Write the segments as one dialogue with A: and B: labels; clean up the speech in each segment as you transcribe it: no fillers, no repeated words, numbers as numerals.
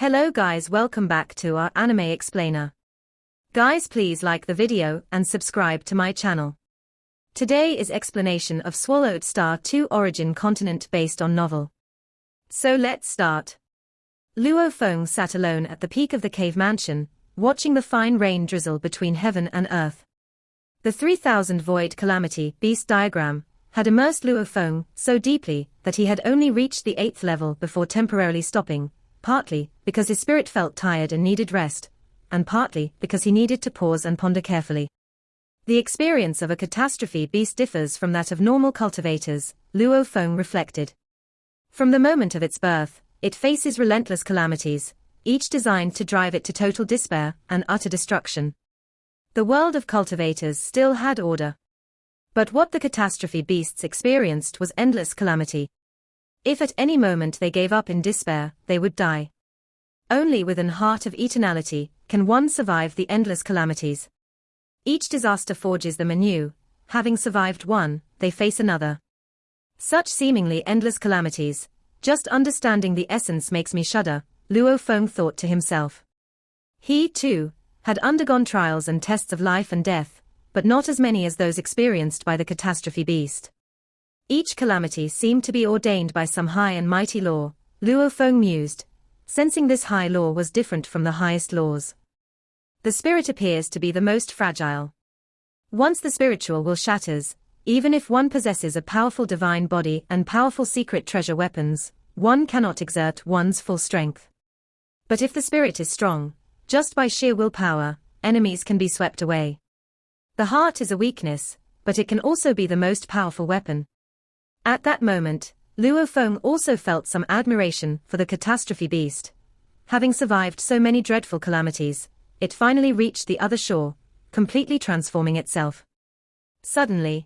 A: Hello guys, welcome back to our anime explainer. Guys, please like the video and subscribe to my channel. Today is explanation of Swallowed Star 2 origin continent based on novel. So let's start. Luo Feng sat alone at the peak of the cave mansion, watching the fine rain drizzle between heaven and earth. The 3000 void Calamity beast diagram had immersed Luo Feng so deeply that he had only reached the 8th level before temporarily stopping, partly because his spirit felt tired and needed rest, and partly because he needed to pause and ponder carefully. The experience of a catastrophe beast differs from that of normal cultivators, Luo Feng reflected. From the moment of its birth, it faces relentless calamities, each designed to drive it to total despair and utter destruction. The world of cultivators still had order. But what the catastrophe beasts experienced was endless calamity. If at any moment they gave up in despair, they would die. Only within heart of eternality can one survive the endless calamities. Each disaster forges them anew. Having survived one, they face another. Such seemingly endless calamities, just understanding the essence makes me shudder, Luo Feng thought to himself. He, too, had undergone trials and tests of life and death, but not as many as those experienced by the catastrophe beast. Each calamity seemed to be ordained by some high and mighty law, Luo Feng mused, sensing this high law was different from the highest laws. The spirit appears to be the most fragile. Once the spiritual will shatters, even if one possesses a powerful divine body and powerful secret treasure weapons, one cannot exert one's full strength. But if the spirit is strong, just by sheer willpower, enemies can be swept away. The heart is a weakness, but it can also be the most powerful weapon. At that moment, Luo Feng also felt some admiration for the catastrophe beast. Having survived so many dreadful calamities, it finally reached the other shore, completely transforming itself. Suddenly,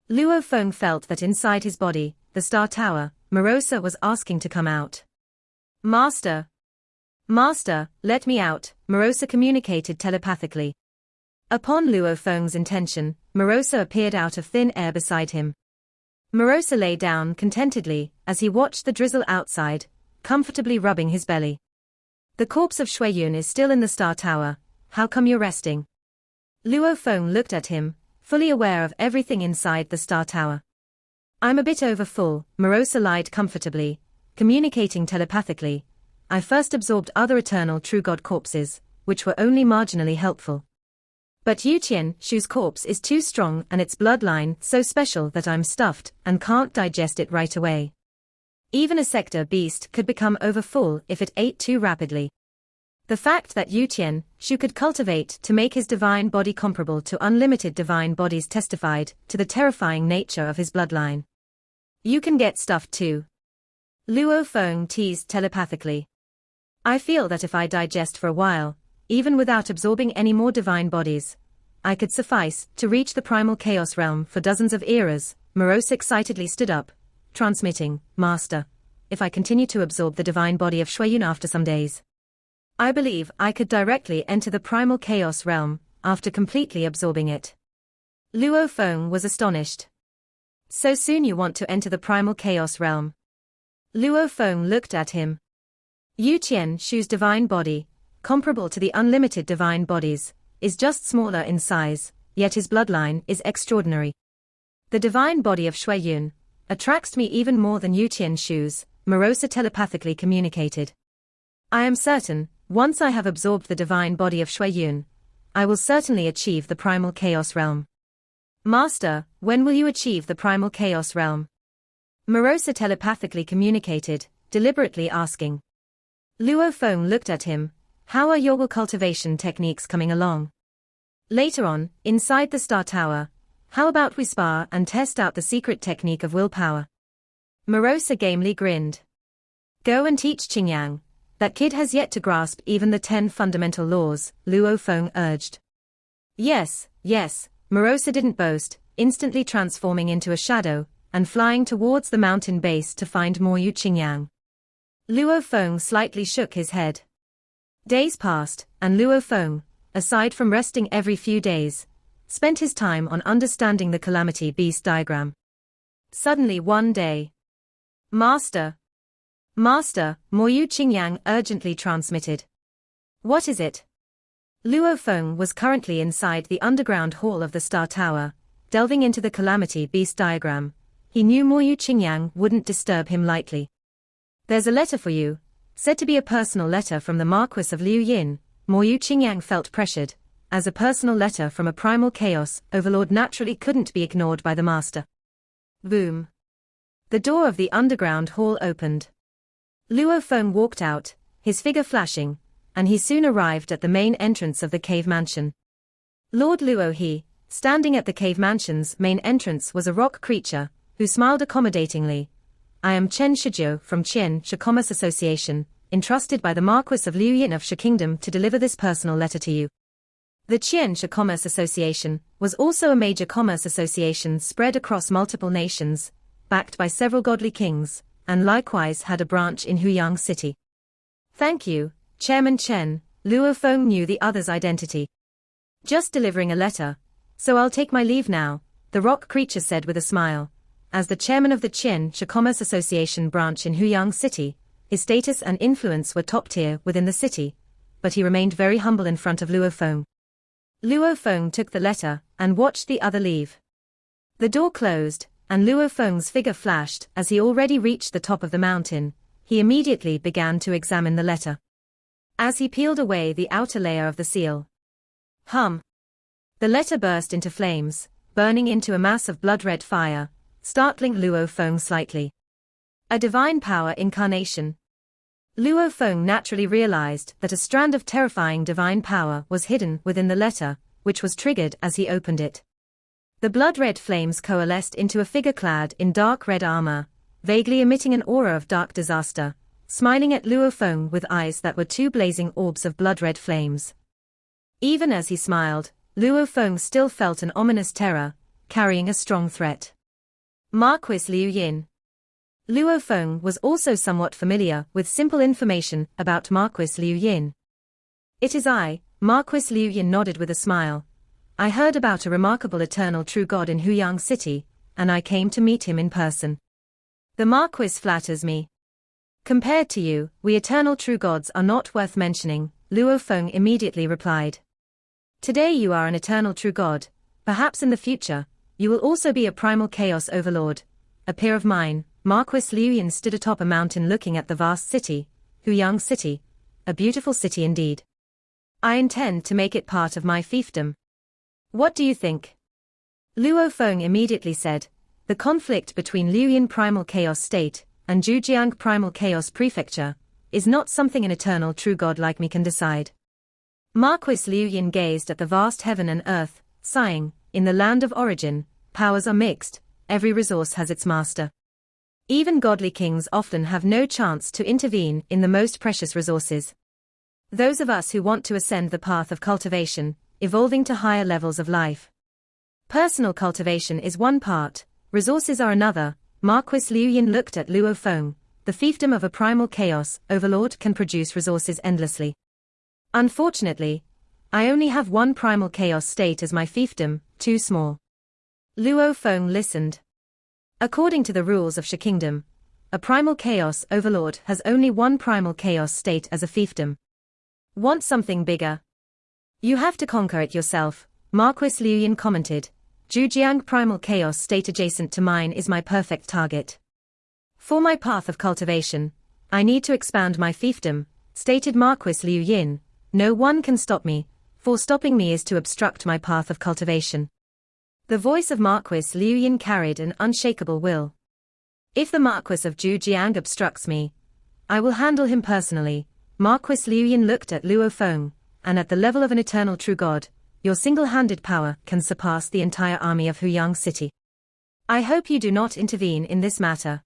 A: Luo Feng felt that inside his body, the Star Tower, Marosa was asking to come out. Master! Master, let me out, Marosa communicated telepathically. Upon Luo Feng's intention, Marosa appeared out of thin air beside him. Marosa lay down contentedly as he watched the drizzle outside, comfortably rubbing his belly. The corpse of Shui Yun is still in the Star Tower. How come you're resting? Luo Feng looked at him, fully aware of everything inside the Star Tower. I'm a bit overfull, Marosa lied comfortably, communicating telepathically. I first absorbed other eternal true god corpses, which were only marginally helpful. But Yuqian Shu's corpse is too strong and its bloodline so special that I'm stuffed and can't digest it right away. Even a sector beast could become overfull if it ate too rapidly. The fact that Yuqian Shu could cultivate to make his divine body comparable to unlimited divine bodies testified to the terrifying nature of his bloodline. You can get stuffed too. Luo Feng teased telepathically. I feel that if I digest for a while, even without absorbing any more divine bodies, I could suffice to reach the primal chaos realm for dozens of eras. Marosa excitedly stood up, transmitting, Master, if I continue to absorb the divine body of Shui Yun after some days, I believe I could directly enter the primal chaos realm after completely absorbing it. Luo Feng was astonished. So soon you want to enter the primal chaos realm? Luo Feng looked at him. Yuqian Shu's divine body, comparable to the unlimited divine bodies, is just smaller in size, yet his bloodline is extraordinary. The divine body of Shui Yun attracts me even more than Yuqian Shu's, Marosa telepathically communicated. I am certain, once I have absorbed the divine body of Shui Yun, I will certainly achieve the primal chaos realm. Master, when will you achieve the primal chaos realm? Marosa telepathically communicated, deliberately asking. Luo Feng looked at him. How are your will cultivation techniques coming along? Later on, inside the Star Tower, how about we spar and test out the secret technique of willpower? Marosa gamely grinned. Go and teach Qingyang. That kid has yet to grasp even the 10 fundamental laws, Luo Feng urged. Yes, Marosa didn't boast, instantly transforming into a shadow and flying towards the mountain base to find more Yu Qingyang. Luo Feng slightly shook his head. Days passed, and Luo Feng, aside from resting every few days, spent his time on understanding the Calamity beast diagram. Suddenly one day, Master! Master, Moyu Qingyang urgently transmitted. What is it? Luo Feng was currently inside the underground hall of the Star Tower, delving into the Calamity Beast diagram. He knew Moyu Qingyang wouldn't disturb him lightly. There's a letter for you, said to be a personal letter from the Marquis of Liu Yin. Moyu Qingyang felt pressured, as a personal letter from a primal chaos overlord naturally couldn't be ignored by the master. Boom. The door of the underground hall opened. Luo Feng walked out, his figure flashing, and he soon arrived at the main entrance of the cave mansion. Lord Luo He, standing at the cave mansion's main entrance, was a rock creature, who smiled accommodatingly. I am Chen Shijiu from Qian Shi Commerce Association, entrusted by the Marquis of Liu Yin of Shi Kingdom to deliver this personal letter to you. The Qian Shi Commerce Association was also a major commerce association spread across multiple nations, backed by several godly kings, and likewise had a branch in Huyang City. Thank you, Chairman Chen. Luo Feng knew the other's identity. Just delivering a letter, so I'll take my leave now, the rock creature said with a smile. As the chairman of the Qian Shi Commerce Association branch in Huyang City, his status and influence were top tier within the city, but he remained very humble in front of Luo Feng. Luo Feng took the letter and watched the other leave. The door closed, and Luo Feng's figure flashed as he already reached the top of the mountain. He immediately began to examine the letter. As he peeled away the outer layer of the seal, the letter burst into flames, burning into a mass of blood-red fire, startling Luo Feng slightly. A divine power incarnation. Luo Feng naturally realized that a strand of terrifying divine power was hidden within the letter, which was triggered as he opened it. The blood-red flames coalesced into a figure clad in dark red armor, vaguely emitting an aura of dark disaster, smiling at Luo Feng with eyes that were two blazing orbs of blood-red flames. Even as he smiled, Luo Feng still felt an ominous terror, carrying a strong threat. Marquis Liu Yin. Luo Feng was also somewhat familiar with simple information about Marquis Liu Yin. It is I, Marquis Liu Yin nodded with a smile. I heard about a remarkable eternal true god in Huyang City, and I came to meet him in person. The Marquis flatters me. Compared to you, we eternal true gods are not worth mentioning, Luo Feng immediately replied. Today you are an eternal true god, perhaps in the future, you will also be a primal chaos overlord. A peer of mine, Marquis Liu Yin, stood atop a mountain looking at the vast city, Huyang City, a beautiful city indeed. I intend to make it part of my fiefdom. What do you think? Luo Feng immediately said. The conflict between Liu Yin Primal Chaos State and Zhujiang Primal Chaos Prefecture is not something an eternal true god like me can decide. Marquis Liu Yin gazed at the vast heaven and earth, sighing. In the land of origin, powers are mixed, every resource has its master. Even godly kings often have no chance to intervene in the most precious resources. Those of us who want to ascend the path of cultivation, evolving to higher levels of life. Personal cultivation is one part, resources are another. Marquis Liu Yin looked at Luo Feng. The fiefdom of a primal chaos overlord can produce resources endlessly. Unfortunately, I only have one primal chaos state as my fiefdom, too small. Luo Feng listened. According to the rules of Shi Kingdom, a primal chaos overlord has only one primal chaos state as a fiefdom. Want something bigger? You have to conquer it yourself, Marquis Liu Yin commented. Zhujiang Primal Chaos State adjacent to mine is my perfect target. For my path of cultivation, I need to expand my fiefdom, stated Marquis Liu Yin. No one can stop me, for stopping me is to obstruct my path of cultivation. The voice of Marquis Liu Yin carried an unshakable will. If the Marquis of Zhujiang obstructs me, I will handle him personally. Marquis Liu Yin looked at Luo Feng, and at the level of an eternal true god, your single-handed power can surpass the entire army of Huyang City. I hope you do not intervene in this matter.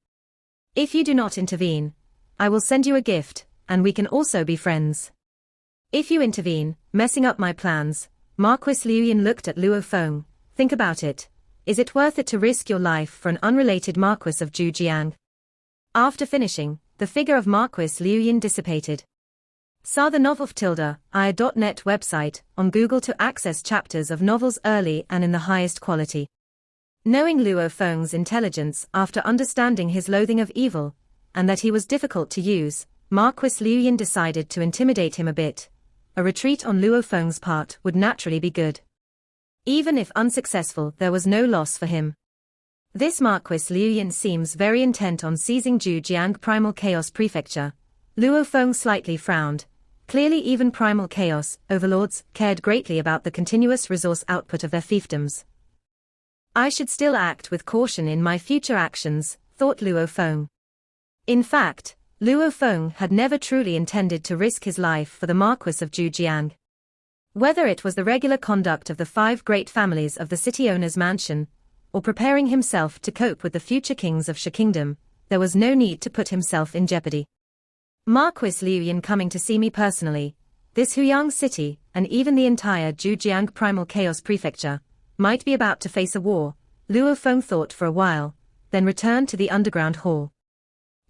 A: If you do not intervene, I will send you a gift, and we can also be friends. If you intervene, messing up my plans, Marquis Liu Yin looked at Luo Feng. Think about it. Is it worth it to risk your life for an unrelated Marquis of Zhujiang? After finishing, the figure of Marquis Liu Yin dissipated. Saw the novel .net website on Google to access chapters of novels early and in the highest quality. Knowing Luo Feng's intelligence after understanding his loathing of evil, and that he was difficult to use, Marquis Liu Yin decided to intimidate him a bit. A retreat on Luo Feng's part would naturally be good. Even if unsuccessful, there was no loss for him. This Marquis Liu Yin seems very intent on seizing Zhujiang Primal Chaos Prefecture. Luo Feng slightly frowned. Clearly even Primal Chaos overlords cared greatly about the continuous resource output of their fiefdoms. I should still act with caution in my future actions, thought Luo Feng. In fact, Luo Feng had never truly intended to risk his life for the Marquis of Zhujiang. Whether it was the regular conduct of the 5 great families of the city owner's mansion, or preparing himself to cope with the future kings of Shi Kingdom, there was no need to put himself in jeopardy. Marquis Liu Yin coming to see me personally, this Huyang city, and even the entire Zhujiang Primal Chaos Prefecture, might be about to face a war, Luo Feng thought for a while, then returned to the underground hall.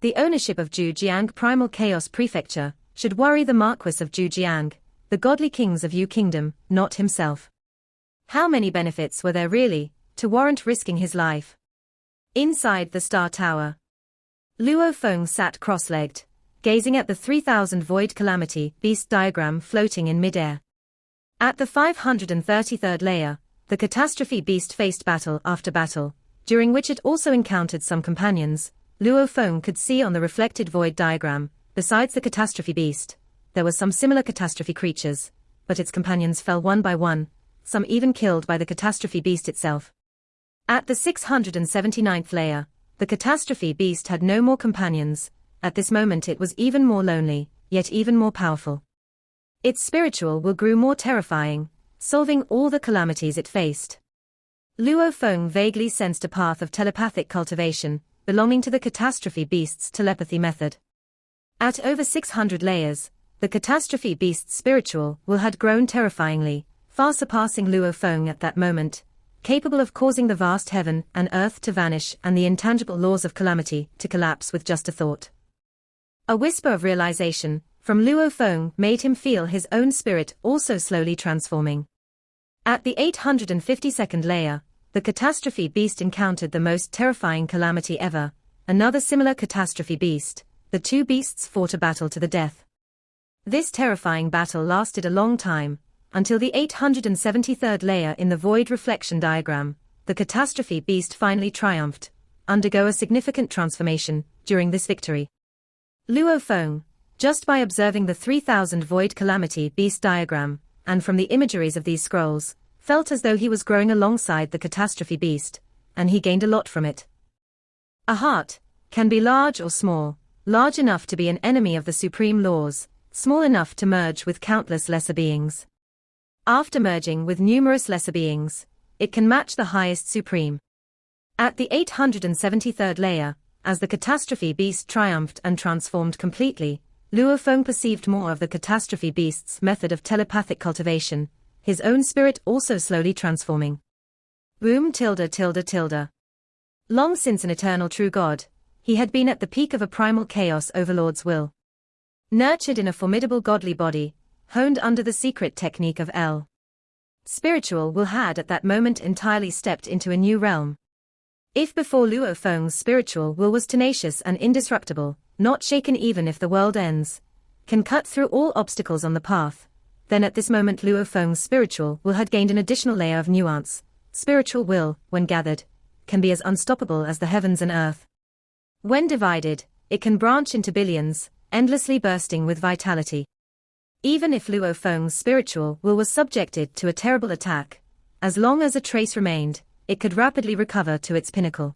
A: The ownership of Zhujiang Primal Chaos Prefecture should worry the Marquis of Zhujiang, the godly kings of Yu Kingdom, not himself. How many benefits were there really, to warrant risking his life? Inside the Star Tower, Luo Feng sat cross-legged, gazing at the 3000 Void Calamity Beast diagram floating in mid-air. At the 533rd layer, the Catastrophe Beast faced battle after battle, during which it also encountered some companions. Luo Feng could see on the reflected Void diagram, besides the Catastrophe Beast, there were some similar Catastrophe creatures, but its companions fell one by one, some even killed by the Catastrophe Beast itself. At the 679th layer, the Catastrophe Beast had no more companions. At this moment it was even more lonely, yet even more powerful. Its spiritual will grew more terrifying, solving all the calamities it faced. Luo Feng vaguely sensed a path of telepathic cultivation, belonging to the Catastrophe Beast's telepathy method. At over 600 layers, the Catastrophe Beast's spiritual will had grown terrifyingly, far surpassing Luo Feng at that moment, capable of causing the vast heaven and earth to vanish and the intangible laws of calamity to collapse with just a thought. A whisper of realization from Luo Feng made him feel his own spirit also slowly transforming. At the 852nd layer, the Catastrophe Beast encountered the most terrifying calamity ever, another similar Catastrophe Beast. The 2 beasts fought a battle to the death. This terrifying battle lasted a long time, until the 873rd layer in the Void Reflection diagram, the Catastrophe Beast finally triumphed, undergo a significant transformation during this victory. Luo Feng, just by observing the 3000 Void Calamity Beast diagram, and from the imageries of these scrolls, felt as though he was growing alongside the Catastrophe Beast, and he gained a lot from it. A heart can be large or small, large enough to be an enemy of the supreme laws, small enough to merge with countless lesser beings. After merging with numerous lesser beings, it can match the highest supreme. At the 873rd layer, as the Catastrophe Beast triumphed and transformed completely, Luo Feng perceived more of the Catastrophe Beast's method of telepathic cultivation, his own spirit also slowly transforming. Long since an eternal true God, he had been at the peak of a primal chaos overlord's will. Nurtured in a formidable godly body, honed under the secret technique of L. Spiritual will had at that moment entirely stepped into a new realm. If before Luo Feng's spiritual will was tenacious and indestructible, not shaken even if the world ends, can cut through all obstacles on the path, then at this moment Luo Feng's spiritual will had gained an additional layer of nuance. Spiritual will, when gathered, can be as unstoppable as the heavens and earth. When divided, it can branch into billions, endlessly bursting with vitality. Even if Luo Feng's spiritual will was subjected to a terrible attack, as long as a trace remained, it could rapidly recover to its pinnacle.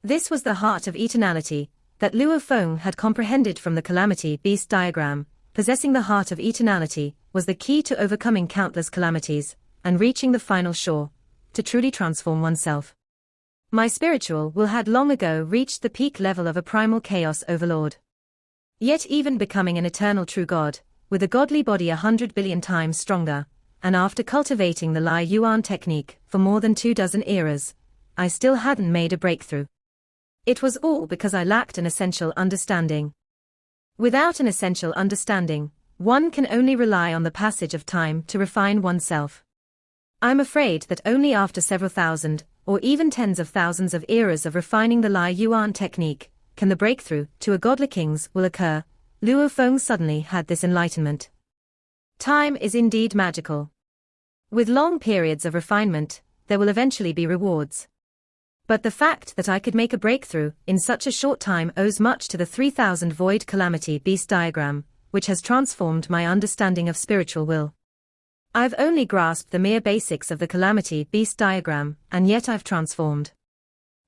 A: This was the heart of eternality, that Luo Feng had comprehended from the Calamity Beast diagram. Possessing the heart of eternality was the key to overcoming countless calamities, and reaching the final shore, to truly transform oneself. My spiritual will had long ago reached the peak level of a primal chaos overlord. Yet even becoming an eternal true God, with a godly body 100 billion times stronger, and after cultivating the Lai Yuan technique for more than 24 eras, I still hadn't made a breakthrough. It was all because I lacked an essential understanding. Without an essential understanding, one can only rely on the passage of time to refine oneself. I'm afraid that only after several thousand, or even tens of thousands of eras of refining the Lai Yuan technique, can the breakthrough to a godly king's will occur. Luo Feng suddenly had this enlightenment. Time is indeed magical. With long periods of refinement, there will eventually be rewards. But the fact that I could make a breakthrough in such a short time owes much to the 3000 Void Calamity Beast diagram, which has transformed my understanding of spiritual will. I've only grasped the mere basics of the Calamity Beast diagram, and yet I've transformed.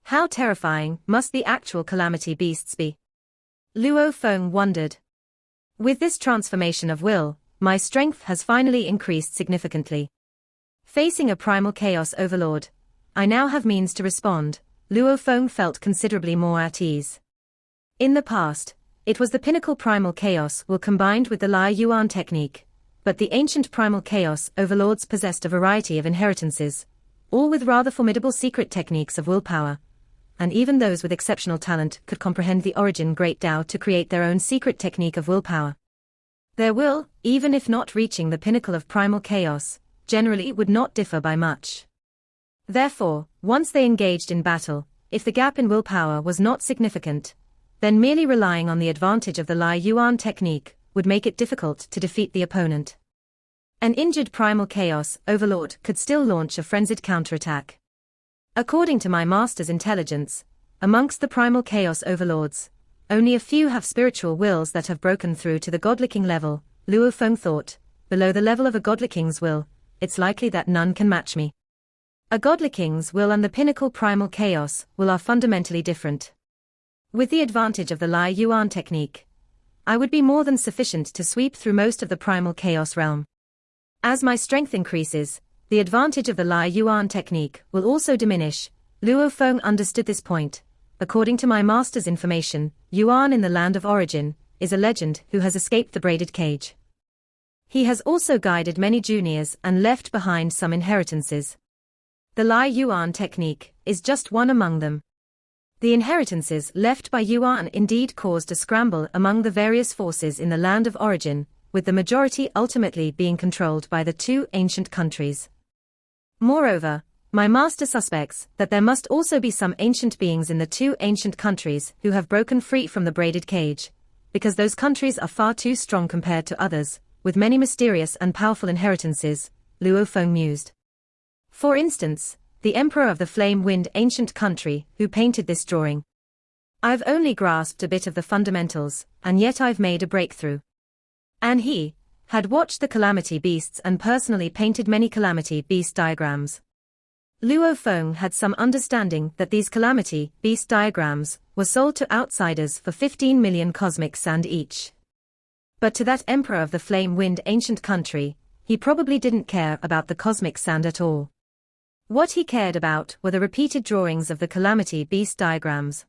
A: How terrifying must the actual Calamity Beasts be? Luo Feng wondered. With this transformation of will, my strength has finally increased significantly. Facing a primal chaos overlord, I now have means to respond. Luo Feng felt considerably more at ease. In the past, it was the pinnacle primal chaos will combined with the Liu Yuan technique, but the ancient primal chaos overlords possessed a variety of inheritances, all with rather formidable secret techniques of willpower, and even those with exceptional talent could comprehend the origin Great Tao to create their own secret technique of willpower. Their will, even if not reaching the pinnacle of primal chaos, generally would not differ by much. Therefore, once they engaged in battle, if the gap in willpower was not significant, then merely relying on the advantage of the Liu Yuan technique would make it difficult to defeat the opponent. An injured primal chaos overlord could still launch a frenzied counterattack. According to my master's intelligence, amongst the primal chaos overlords, only a few have spiritual wills that have broken through to the godly king level. Luo Feng thought, below the level of a godly king's will, it's likely that none can match me. A godly king's will and the pinnacle primal chaos will are fundamentally different. With the advantage of the Liu Yuan technique, I would be more than sufficient to sweep through most of the primal chaos realm. As my strength increases, the advantage of the Liu Yuan technique will also diminish. Luo Feng understood this point. According to my master's information, Yuan in the land of origin is a legend who has escaped the braided cage. He has also guided many juniors and left behind some inheritances. The Liu Yuan technique is just one among them. The inheritances left by Yuan indeed caused a scramble among the various forces in the land of origin, with the majority ultimately being controlled by the two ancient countries. Moreover, my master suspects that there must also be some ancient beings in the two ancient countries who have broken free from the braided cage, because those countries are far too strong compared to others, with many mysterious and powerful inheritances, Luo Feng mused. For instance, the Emperor of the Flame Wind ancient country who painted this drawing. I've only grasped a bit of the fundamentals, and yet I've made a breakthrough. And he had watched the Calamity Beasts and personally painted many Calamity Beast diagrams. Luo Feng had some understanding that these Calamity Beast diagrams were sold to outsiders for 15 million cosmic sand each. But to that Emperor of the Flame Wind ancient country, he probably didn't care about the cosmic sand at all. What he cared about were the repeated drawings of the Calamity Beast diagrams.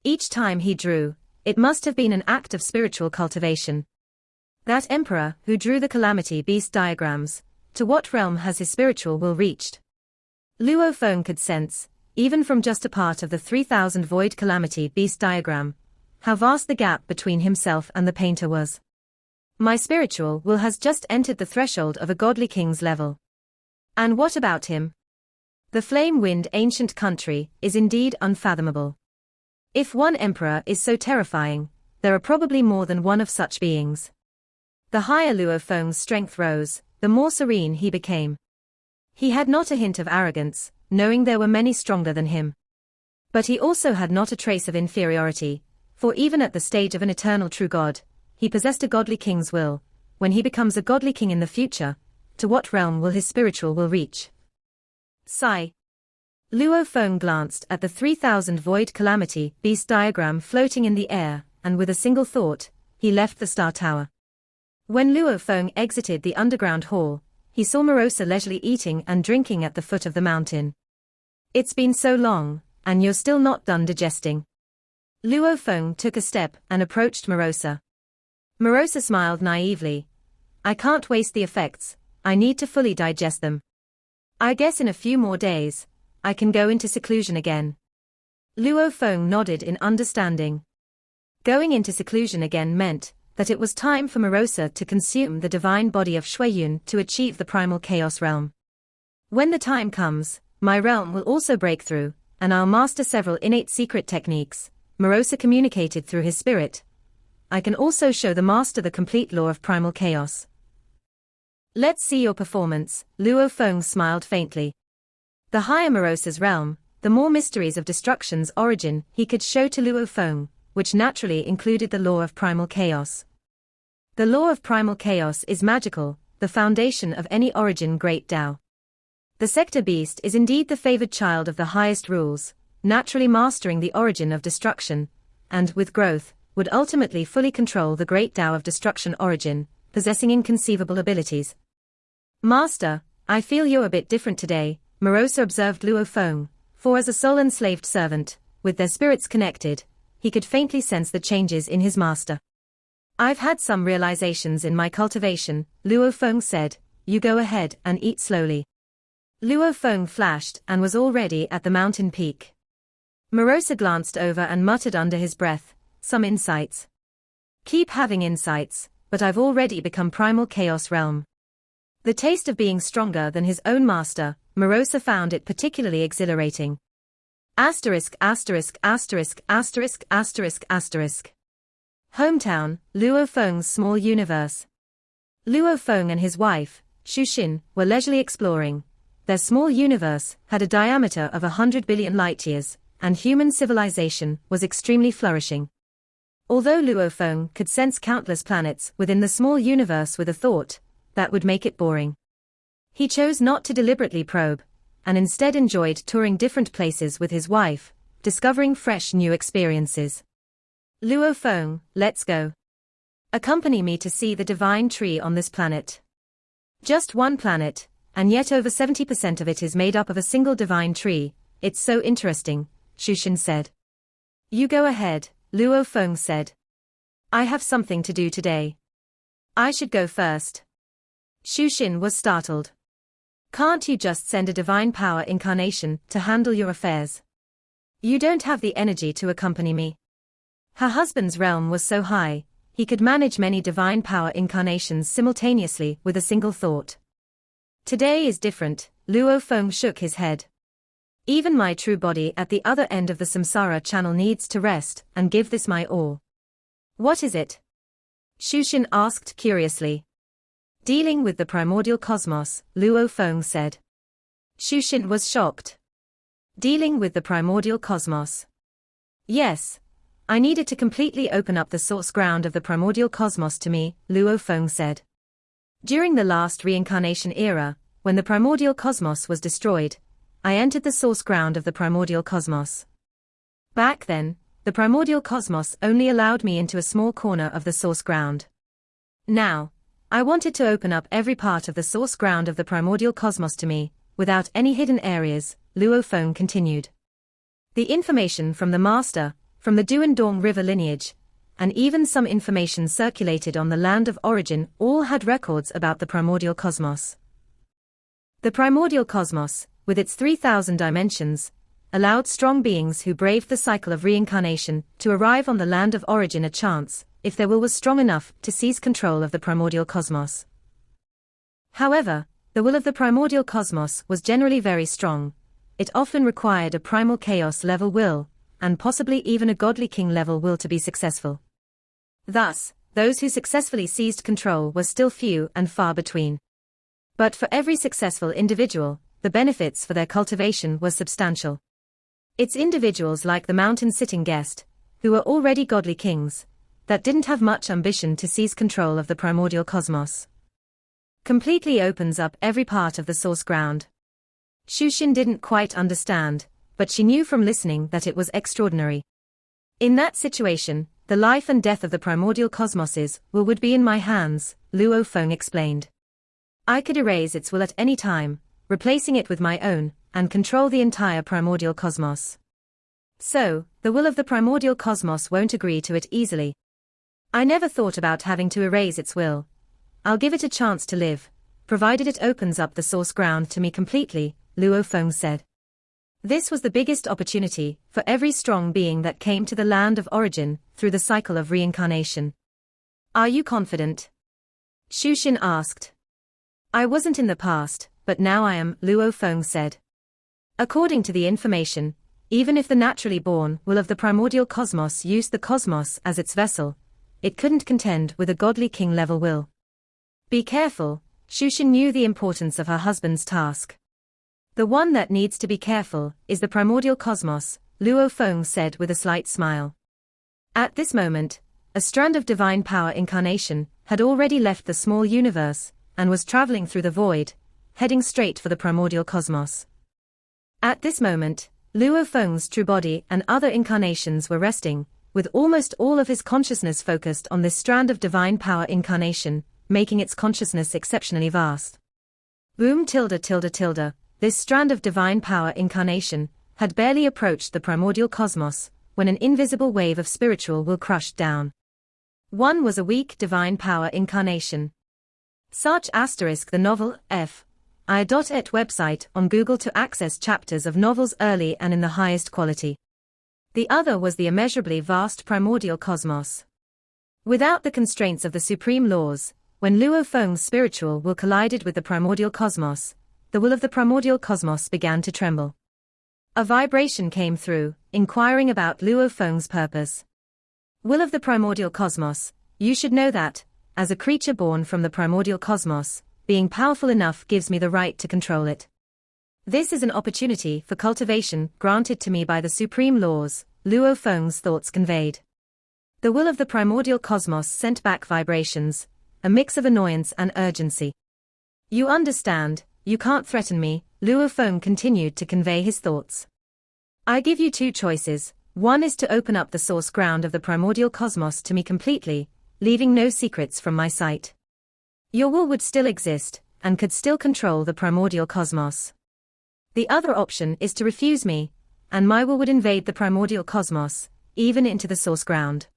A: Each time he drew, it must have been an act of spiritual cultivation. That Emperor who drew the Calamity Beast diagrams, to what realm has his spiritual will reached? Luo Feng could sense, even from just a part of the 3000 Void Calamity Beast diagram, how vast the gap between himself and the painter was. My spiritual will has just entered the threshold of a godly king's level. And what about him? The Flame Wind ancient country is indeed unfathomable. If one emperor is so terrifying, there are probably more than one of such beings. The higher Luo Feng's strength rose, the more serene he became. He had not a hint of arrogance, knowing there were many stronger than him. But he also had not a trace of inferiority, for even at the stage of an eternal true god, he possessed a godly king's will. When he becomes a godly king in the future, to what realm will his spiritual will reach? Sigh. Luo Feng glanced at the 3000 Void Calamity Beast diagram floating in the air, and with a single thought, he left the Star Tower. When Luo Feng exited the underground hall, he saw Marosa leisurely eating and drinking at the foot of the mountain. It's been so long, and you're still not done digesting. Luo Feng took a step and approached Marosa. Marosa smiled naively. I can't waste the effects, I need to fully digest them. I guess in a few more days, I can go into seclusion again. Luo Feng nodded in understanding. Going into seclusion again meant that it was time for Marosa to consume the divine body of Shuiyun to achieve the primal chaos realm. When the time comes, my realm will also break through, and I'll master several innate secret techniques, Marosa communicated through his spirit. I can also show the master the complete law of primal chaos. Let's see your performance, Luo Feng smiled faintly. The higher Marosa's realm, the more mysteries of destruction's origin he could show to Luo Feng, which naturally included the law of primal chaos. The law of primal chaos is magical, the foundation of any origin great Tao. The sector beast is indeed the favored child of the highest rules, naturally mastering the origin of destruction, and, with growth, would ultimately fully control the great Tao of destruction origin, possessing inconceivable abilities. Master, I feel you're a bit different today, Marosa observed Luo Feng, for as a soul-enslaved servant, with their spirits connected, he could faintly sense the changes in his master. I've had some realizations in my cultivation, Luo Feng said, you go ahead and eat slowly. Luo Feng flashed and was already at the mountain peak. Marosa glanced over and muttered under his breath, some insights. Keep having insights, but I've already become primal chaos realm. The taste of being stronger than his own master, Marosa found it particularly exhilarating. Asterisk asterisk asterisk asterisk asterisk asterisk. Hometown, Luo Feng's small universe. Luo Feng and his wife, Xu Xin, were leisurely exploring. Their small universe had a diameter of 100 billion light-years, and human civilization was extremely flourishing. Although Luo Feng could sense countless planets within the small universe with a thought, that would make it boring. He chose not to deliberately probe, and instead enjoyed touring different places with his wife, discovering fresh new experiences. Luo Feng, let's go. Accompany me to see the divine tree on this planet. Just one planet, and yet over 70% of it is made up of a single divine tree. It's so interesting, Xu Xin said. You go ahead, Luo Feng said. I have something to do today. I should go first. Xu Xin was startled. Can't you just send a divine power incarnation to handle your affairs? You don't have the energy to accompany me. Her husband's realm was so high, he could manage many divine power incarnations simultaneously with a single thought. Today is different, Luo Feng shook his head. Even my true body at the other end of the samsara channel needs to rest and give this my all. What is it? Xu Xin asked curiously. Dealing with the primordial cosmos, Luo Feng said. Xu Xin was shocked. Dealing with the primordial cosmos. Yes. I needed to completely open up the source ground of the primordial cosmos to me, Luo Feng said. During the last reincarnation era, when the primordial cosmos was destroyed, I entered the source ground of the primordial cosmos. Back then, the primordial cosmos only allowed me into a small corner of the source ground. Now, I wanted to open up every part of the source ground of the primordial cosmos to me, without any hidden areas, Luo Feng continued. The information from the master, from the Duandong River lineage, and even some information circulated on the land of origin all had records about the primordial cosmos. The primordial cosmos, with its 3,000 dimensions, allowed strong beings who braved the cycle of reincarnation to arrive on the land of origin a chance, if their will was strong enough to seize control of the primordial cosmos. However, the will of the primordial cosmos was generally very strong. It often required a primal chaos level will, and possibly even a godly king level will to be successful. Thus, those who successfully seized control were still few and far between. But for every successful individual, the benefits for their cultivation were substantial. It's individuals like the mountain-sitting guest, who were already godly kings, that didn't have much ambition to seize control of the primordial cosmos. Completely opens up every part of the source ground. Xu Xin didn't quite understand, but she knew from listening that it was extraordinary. In that situation, the life and death of the primordial cosmoses would be in my hands, Luo Feng explained. I could erase its will at any time, replacing it with my own, and control the entire primordial cosmos. So, the will of the primordial cosmos won't agree to it easily. I never thought about having to erase its will. I'll give it a chance to live, provided it opens up the source ground to me completely, Luo Feng said. This was the biggest opportunity for every strong being that came to the land of origin through the cycle of reincarnation. Are you confident? Xu Xin asked. I wasn't in the past, but now I am, Luo Feng said. According to the information, Even if the naturally born will of the primordial cosmos used the cosmos as its vessel, it couldn't contend with a godly king-level will. Be careful, Shushin knew the importance of her husband's task. The one that needs to be careful is the primordial cosmos, Luo Feng said with a slight smile. At this moment, a strand of divine power incarnation had already left the small universe and was traveling through the void, heading straight for the primordial cosmos. At this moment, Luo Feng's true body and other incarnations were resting, with almost all of his consciousness focused on this strand of divine power incarnation, making its consciousness exceptionally vast. Boom tilde tilde tilde, this strand of divine power incarnation had barely approached the primordial cosmos when an invisible wave of spiritual will crushed down. One was a weak divine power incarnation. Search * the novel, F.I.et website on Google to access chapters of novels early and in the highest quality. The other was the immeasurably vast primordial cosmos. Without the constraints of the supreme laws, when Luo Feng's spiritual will collided with the primordial cosmos, the will of the primordial cosmos began to tremble. A vibration came through, inquiring about Luo Feng's purpose. Will of the primordial cosmos, you should know that, as a creature born from the primordial cosmos, being powerful enough gives me the right to control it. This is an opportunity for cultivation granted to me by the supreme laws, Luo Feng's thoughts conveyed. The will of the primordial cosmos sent back vibrations, a mix of annoyance and urgency. You understand, you can't threaten me, Luo Feng continued to convey his thoughts. I give you two choices. One is to open up the source ground of the primordial cosmos to me completely, leaving no secrets from my sight. Your will would still exist, and could still control the primordial cosmos. The other option is to refuse me, and my will would invade the primordial cosmos, even into the source ground.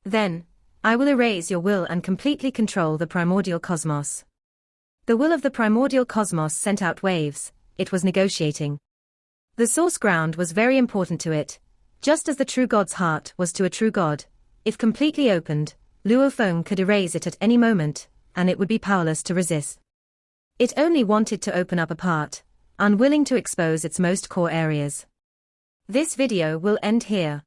A: Then, I will erase your will and completely control the primordial cosmos. The will of the primordial cosmos sent out waves, it was negotiating. The source ground was very important to it, just as the true God's heart was to a true God. If completely opened, Luo Feng could erase it at any moment, and it would be powerless to resist. It only wanted to open up a part, unwilling to expose its most core areas. This video will end here.